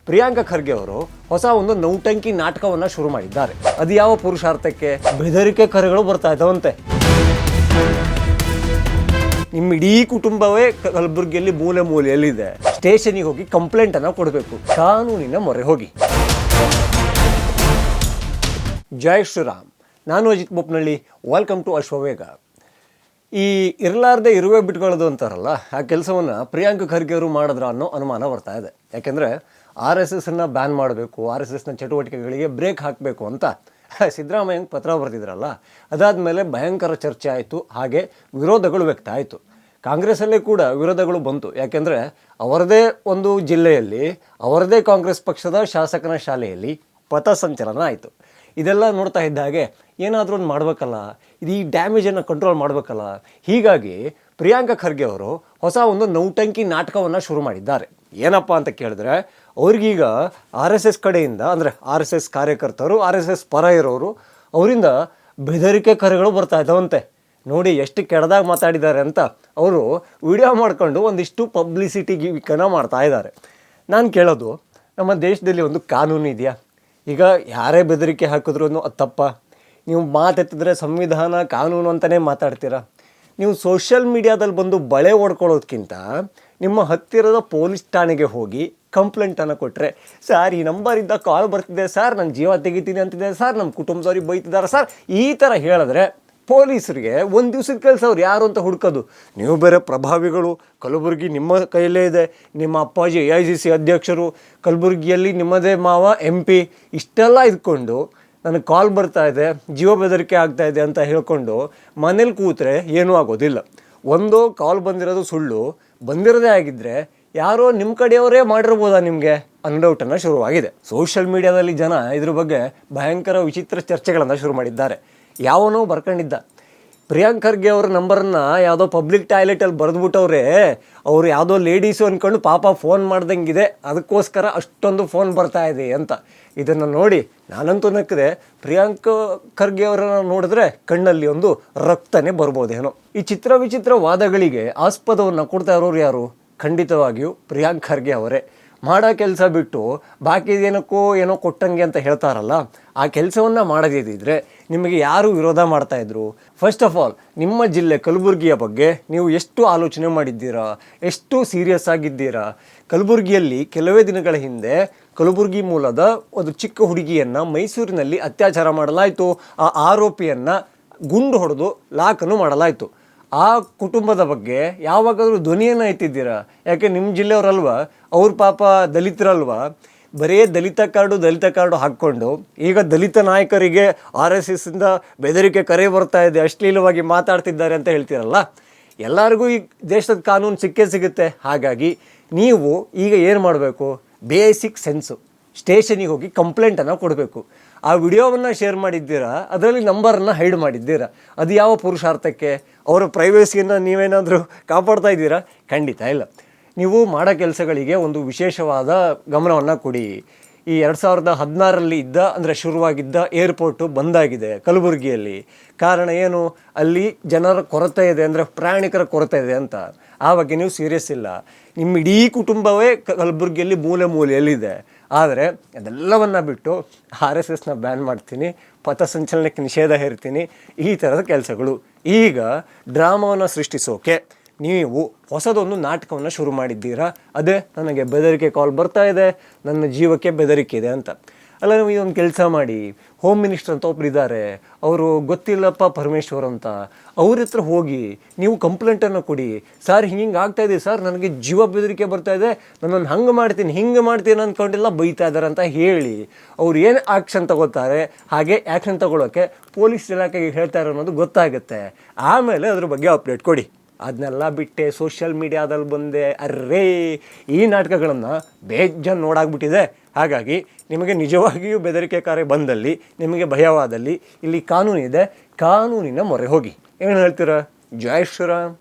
ಪ್ರಿಯಾಂಕಾ ಖರ್ಗೆ ಅವರು ಹೊಸ ಒಂದು ನೌಟಂಕಿ ನಾಟಕವನ್ನು ಶುರು ಮಾಡಿದ್ದಾರೆ. ಅದು ಯಾವ ಪುರುಷಾರ್ಥಕ್ಕೆ? ಬೆದರಿಕೆ ಕರೆಗಳು ಬರ್ತಾ ಇದ್ದಾವಂತೆ. ನಿಮ್ಮ ಇಡೀ ಕುಟುಂಬವೇ ಕಲಬುರಗಿಯಲ್ಲಿ ಮೂಲೆ ಮೂಲೆಯಲ್ಲಿದೆ. ಸ್ಟೇಷನಿಗೆ ಹೋಗಿ ಕಂಪ್ಲೇಂಟನ್ನು ಕೊಡಬೇಕು, ಕಾನೂನಿನ ಮೊರೆ ಹೋಗಿ. ಜೈ ಶ್ರೀರಾಮ್. ನಾನು ಅಜಿತ್ ಬೋಪ್ನಳ್ಳಿ. Welcome to Ashwavega. ಈ ಇರಲಾರ್ದೆ ಇರುವೆ ಬಿಟ್ಕೊಳ್ಳೋದು ಅಂತಾರಲ್ಲ, ಆ ಕೆಲಸವನ್ನು ಪ್ರಿಯಾಂಕಾ ಖರ್ಗೆ ಅವರು ಮಾಡಿದ್ರ ಅನ್ನೋ ಅನುಮಾನ ಬರ್ತಾ ಇದೆ. ಯಾಕೆಂದರೆ RSSನ ಬ್ಯಾನ್ ಮಾಡಬೇಕು, RSSನ ಚಟುವಟಿಕೆಗಳಿಗೆ ಬ್ರೇಕ್ ಹಾಕಬೇಕು ಅಂತ ಸಿದ್ದರಾಮಯ್ಯಂಗೆ ಪತ್ರ ಬರೆದಿದ್ರಲ್ಲ, ಅದಾದಮೇಲೆ ಭಯಂಕರ ಚರ್ಚೆ ಆಯಿತು, ಹಾಗೆ ವಿರೋಧಗಳು ವ್ಯಕ್ತ ಆಯಿತು. ಕಾಂಗ್ರೆಸ್ಸಲ್ಲೇ ಕೂಡ ವಿರೋಧಗಳು ಬಂತು. ಯಾಕೆಂದರೆ ಅವರದೇ ಒಂದು ಜಿಲ್ಲೆಯಲ್ಲಿ ಅವರದೇ ಕಾಂಗ್ರೆಸ್ ಪಕ್ಷದ ಶಾಸಕನ ಶಾಲೆಯಲ್ಲಿ ಪಥಸಂಚಲನ ಆಯಿತು. ಇದೆಲ್ಲ ನೋಡ್ತಾ ಇದ್ದ ಹಾಗೆ ಏನಾದರೂ ಒಂದು ಮಾಡಬೇಕಲ್ಲ, ಇದು ಈ ಡ್ಯಾಮೇಜನ್ನು ಕಂಟ್ರೋಲ್ ಮಾಡಬೇಕಲ್ಲ. ಹೀಗಾಗಿ ಪ್ರಿಯಾಂಕಾ ಖರ್ಗೆ ಅವರು ಹೊಸ ಒಂದು ನೌಟಂಕಿ ನಾಟಕವನ್ನು ಶುರು ಮಾಡಿದ್ದಾರೆ. ಏನಪ್ಪ ಅಂತ ಕೇಳಿದ್ರೆ, ಅವ್ರಿಗೀಗ RSS ಕಡೆಯಿಂದ, ಅಂದರೆ RSS ಕಾರ್ಯಕರ್ತರು, RSS ಪರ ಇರೋರು, ಅವರಿಂದ ಬೆದರಿಕೆ ಕರೆಗಳು ಬರ್ತಾ ಇದ್ದಾವಂತೆ. ನೋಡಿ ಎಷ್ಟು ಕೆಡದಾಗಿ ಮಾತಾಡಿದ್ದಾರೆ ಅಂತ ಅವರು ವಿಡಿಯೋ ಮಾಡ್ಕೊಂಡು ಒಂದಿಷ್ಟು ಪಬ್ಲಿಸಿಟಿ ಗಿವಿಕನ್ನು ಮಾಡ್ತಾ ಇದ್ದಾರೆ. ನಾನು ಕೇಳೋದು, ನಮ್ಮ ದೇಶದಲ್ಲಿ ಒಂದು ಕಾನೂನು ಇದೆಯಾ? ಈಗ ಯಾರೇ ಬೆದರಿಕೆ ಹಾಕಿದ್ರು ಅದು ತಪ್ಪ? ನೀವು ಮಾತೆತ್ತಿದ್ರೆ ಸಂವಿಧಾನ ಕಾನೂನು ಅಂತಲೇ ಮಾತಾಡ್ತೀರಾ. ನೀವು ಸೋಷಿಯಲ್ ಮೀಡಿಯಾದಲ್ಲಿ ಬಂದು ಬಳೆ ಹೊಡ್ಕೊಳ್ಳೋದಕ್ಕಿಂತ ನಿಮ್ಮ ಹತ್ತಿರದ ಪೊಲೀಸ್ ಠಾಣೆಗೆ ಹೋಗಿ ಕಂಪ್ಲೇಂಟನ್ನು ಕೊಟ್ಟರೆ, ಸರ್ ಈ ನಂಬರಿಂದ ಕಾಲ್ ಬರ್ತಿದೆ ಸರ್, ನಾನು ಜೀವ ತೆಗಿತೀನಿ ಅಂತಿದೆ ಸರ್, ನಮ್ಮ ಕುಟುಂಬದವ್ರಿಗೆ ಬೈತಿದ್ದಾರೆ ಸರ್, ಈ ಥರ ಹೇಳಿದ್ರೆ ಪೊಲೀಸರಿಗೆ ಒಂದು ದಿವ್ಸದ ಕೆಲಸ ಅವ್ರು ಯಾರು ಅಂತ ಹುಡ್ಕೋದು. ನೀವು ಬೇರೆ ಪ್ರಭಾವಿಗಳು, ಕಲಬುರಗಿ ನಿಮ್ಮ ಕೈಯಲ್ಲೇ ಇದೆ, ನಿಮ್ಮ ಅಪ್ಪಾಜಿ AICC ಅಧ್ಯಕ್ಷರು, ಕಲಬುರಗಿಯಲ್ಲಿ ನಿಮ್ಮದೇ ಮಾವ MP, ಇಷ್ಟೆಲ್ಲ ಇದ್ಕೊಂಡು ನನಗೆ ಕಾಲ್ ಬರ್ತಾ ಇದೆ, ಜೀವ ಬೆದರಿಕೆ ಆಗ್ತಾ ಇದೆ ಅಂತ ಹೇಳ್ಕೊಂಡು ಮನೇಲಿ ಕೂತ್ರೆ ಏನೂ ಆಗೋದಿಲ್ಲ. ಒಂದು ಕಾಲ್ ಬಂದಿರೋದು ಸುಳ್ಳು, ಬಂದಿರೋದೇ ಆಗಿದ್ದರೆ ಯಾರೋ ನಿಮ್ಮ ಕಡೆಯವರೇ ಮಾಡಿರ್ಬೋದಾ ನಿಮಗೆ ಅನ್ನೋ ಡೌಟನ್ನು ಶುರುವಾಗಿದೆ. ಸೋಷಿಯಲ್ ಮೀಡಿಯಾದಲ್ಲಿ ಜನ ಇದ್ರ ಬಗ್ಗೆ ಭಯಂಕರ ವಿಚಿತ್ರ ಚರ್ಚೆಗಳನ್ನು ಶುರು ಮಾಡಿದ್ದಾರೆ. ಯಾವನೋ ಬರ್ಕೊಂಡಿದ್ದ ಪ್ರಿಯಾಂಕಾ ಖರ್ಗೆ ಅವ್ರ ನಂಬರನ್ನು ಯಾವುದೋ ಪಬ್ಲಿಕ್ ಟಾಯ್ಲೆಟಲ್ಲಿ ಬರೆದ್ಬಿಟ್ಟವ್ರೆ, ಅವರು ಯಾವುದೋ ಲೇಡೀಸು ಅಂದ್ಕೊಂಡು ಪಾಪ ಫೋನ್ ಮಾಡ್ದಂಗಿದೆ, ಅದಕ್ಕೋಸ್ಕರ ಅಷ್ಟೊಂದು ಫೋನ್ ಬರ್ತಾ ಇದೆ ಅಂತ. ಇದನ್ನು ನೋಡಿ ನಾನಂತೂ ನಕ್ಕಿದೆ. ಪ್ರಿಯಾಂಕಾ ಖರ್ಗೆ ಅವರನ್ನು ನೋಡಿದ್ರೆ ಕಣ್ಣಲ್ಲಿ ಒಂದು ರಕ್ತನೇ ಬರ್ಬೋದೇನೋ. ಈ ಚಿತ್ರ ವಿಚಿತ್ರ ವಾದಗಳಿಗೆ ಆಸ್ಪದವನ್ನು ಕೊಡ್ತಾ ಇರೋರು ಯಾರು? ಖಂಡಿತವಾಗಿಯೂ ಪ್ರಿಯಾಂಕಾ ಖರ್ಗೆ ಅವರೇ. ಮಾಡೋ ಕೆಲಸ ಬಿಟ್ಟು ಬಾಕಿ ಏನೋ ಕೊಟ್ಟಂಗೆ ಅಂತ ಹೇಳ್ತಾರಲ್ಲ, ಆ ಕೆಲಸವನ್ನು ಮಾಡದಿದ್ದರೆ ನಿಮಗೆ ಯಾರು ವಿರೋಧ ಮಾಡ್ತಾಯಿದ್ರು? ಫಸ್ಟ್ ಆಫ್ ಆಲ್ ನಿಮ್ಮ ಜಿಲ್ಲೆ ಕಲಬುರಗಿಯ ಬಗ್ಗೆ ನೀವು ಎಷ್ಟು ಆಲೋಚನೆ ಮಾಡಿದ್ದೀರಾ? ಎಷ್ಟು ಸೀರಿಯಸ್ ಆಗಿದ್ದೀರಾ? ಕಲಬುರಗಿಯಲ್ಲಿ ಕೆಲವೇ ದಿನಗಳ ಹಿಂದೆ ಕಲಬುರಗಿ ಮೂಲದ ಒಂದು ಚಿಕ್ಕ ಹುಡುಗಿಯನ್ನು ಮೈಸೂರಿನಲ್ಲಿ ಅತ್ಯಾಚಾರ ಮಾಡಲಾಯಿತು. ಆ ಆರೋಪಿಯನ್ನು ಗುಂಡು ಹೊಡೆದು ಲಾಕನ್ನು ಮಾಡಲಾಯಿತು. ಆ ಕುಟುಂಬದ ಬಗ್ಗೆ ಯಾವಾಗಾದರೂ ಧ್ವನಿಯನ್ನು ಎತ್ತಿದ್ದೀರಾ? ಯಾಕೆ ನಿಮ್ಮ ಜಿಲ್ಲೆಯವರಲ್ವ, ಅವ್ರ ಪಾಪ ದಲಿತರಲ್ವ, ಬರೀ ದಲಿತ ಕಾರ್ಡು ಹಾಕ್ಕೊಂಡು ಈಗ ದಲಿತ ನಾಯಕರಿಗೆ RSSಯಿಂದ ಬೆದರಿಕೆ ಕರೆ ಬರ್ತಾ ಇದೆ, ಅಶ್ಲೀಲವಾಗಿ ಮಾತಾಡ್ತಿದ್ದಾರೆ ಅಂತ ಹೇಳ್ತೀರಲ್ಲ. ಎಲ್ಲರಿಗೂ ಈ ದೇಶದ ಕಾನೂನು ಸಿಕ್ಕೇ ಸಿಗುತ್ತೆ. ಹಾಗಾಗಿ ನೀವು ಈಗ ಏನು ಮಾಡಬೇಕು? ಬೇಸಿಕ್ ಸೆನ್ಸು, ಸ್ಟೇಷನಿಗೆ ಹೋಗಿ ಕಂಪ್ಲೇಂಟನ್ನು ಕೊಡಬೇಕು. ಆ ವಿಡಿಯೋವನ್ನು ಶೇರ್ ಮಾಡಿದ್ದೀರಾ, ಅದರಲ್ಲಿ ನಂಬರನ್ನು ಹೈಡ್ ಮಾಡಿದ್ದೀರಾ, ಅದು ಯಾವ ಪುರುಷಾರ್ಥಕ್ಕೆ? ಅವರ ಪ್ರೈವೇಸಿಯನ್ನು ನೀವೇನಾದರೂ ಕಾಪಾಡ್ತಾ ಇದ್ದೀರಾ? ಖಂಡಿತ ಇಲ್ಲ. ನೀವು ಮಾಡೋ ಕೆಲಸಗಳಿಗೆ ಒಂದು ವಿಶೇಷವಾದ ಗಮನವನ್ನು ಕೊಡಿ. ಈ 2016ರಲ್ಲಿ ಶುರುವಾಗಿದ್ದ ಏರ್ಪೋರ್ಟು ಬಂದಾಗಿದೆ ಕಲಬುರಗಿಯಲ್ಲಿ. ಕಾರಣ ಏನು? ಅಲ್ಲಿ ಜನರ ಕೊರತೆ ಇದೆ, ಅಂದರೆ ಪ್ರಯಾಣಿಕರ ಕೊರತೆ ಇದೆ ಅಂತ. ಆ ಬಗ್ಗೆ ನೀವು ಸೀರಿಯಸ್ ಇಲ್ಲ. ನಿಮ್ಮ ಇಡೀ ಕುಟುಂಬವೇ ಕಲಬುರಗಿಯಲ್ಲಿ ಮೂಲೆ ಮೂಲೆಯಲ್ಲಿದೆ. ಆದರೆ ಅದೆಲ್ಲವನ್ನು ಬಿಟ್ಟು RSSನ ಬ್ಯಾನ್ ಮಾಡ್ತೀನಿ, ಪಥಸಂಚಲನಕ್ಕೆ ನಿಷೇಧ ಹೇರ್ತೀನಿ, ಈ ಥರದ ಕೆಲಸಗಳು. ಈಗ ಡ್ರಾಮಾವನ್ನು ಸೃಷ್ಟಿಸೋಕೆ ನೀವು ಹೊಸದೊಂದು ನಾಟಕವನ್ನು ಶುರು ಮಾಡಿದ್ದೀರಾ. ಅದೇ ನನಗೆ ಬೆದರಿಕೆ ಕಾಲ್ ಬರ್ತಾ ಇದೆ, ನನ್ನ ಜೀವಕ್ಕೆ ಬೆದರಿಕೆ ಇದೆ ಅಂತ. ಅಲ್ಲ, ನೀವು ಇದೊಂದು ಕೆಲಸ ಮಾಡಿ. ಹೋಮ್ ಮಿನಿಸ್ಟರ್ ಅಂತ ಒಬ್ರು ಇದ್ದಾರೆ, ಅವರು ಗೊತ್ತಿಲ್ಲಪ್ಪ ಪರಮೇಶ್ವರ್ ಅಂತ, ಅವ್ರ ಹತ್ರ ಹೋಗಿ ನೀವು ಕಂಪ್ಲೇಂಟನ್ನು ಕೊಡಿ. ಸರ್ ಹಿಂಗೆ ಆಗ್ತಾಯಿದೆ ಸರ್, ನನಗೆ ಜೀವ ಬೆದರಿಕೆ ಬರ್ತಾ ಇದೆ, ನನ್ನನ್ನು ಹಿಂಗೆ ಮಾಡ್ತೀನಿ ಅಂದ್ಕೊಂಡೆಲ್ಲ ಬೈತಾ ಇದ್ದಾರೆ ಅಂತ ಹೇಳಿ ಅವ್ರು ಏನು ಆ್ಯಕ್ಷನ್ ತಗೋತಾರೆ, ಹಾಗೆ ಆ್ಯಕ್ಷನ್ ತಗೊಳ್ಳೋಕ್ಕೆ ಪೊಲೀಸ್ ಇಲಾಖೆಗೆ ಹೇಳ್ತಾರೆ ಅನ್ನೋದು ಗೊತ್ತಾಗುತ್ತೆ. ಆಮೇಲೆ ಅದ್ರ ಬಗ್ಗೆ ಅಪ್ಡೇಟ್ ಕೊಡಿ. ಅದನ್ನೆಲ್ಲ ಬಿಟ್ಟೆ ಸೋಷಿಯಲ್ ಮೀಡಿಯಾದಲ್ಲಿ ಬಂದೆ ಅರ್ರೇ ಈ ನಾಟಕಗಳನ್ನು ಬೇಜಾನ್ ನೋಡಾಗ್ಬಿಟ್ಟಿದೆ. ಹಾಗಾಗಿ ನಿಮಗೆ ನಿಜವಾಗಿಯೂ ಬೆದರಿಕೆ ಕಾರ್ಯ ಬಂದಲ್ಲಿ, ನಿಮಗೆ ಭಯವಾದಲ್ಲಿ, ಇಲ್ಲಿ ಕಾನೂನಿದೆ, ಕಾನೂನಿನ ಮೊರೆ ಹೋಗಿ. ಏನು ಹೇಳ್ತೀರಾ? ಜೈ ಶ್ರೀರಾಮ್.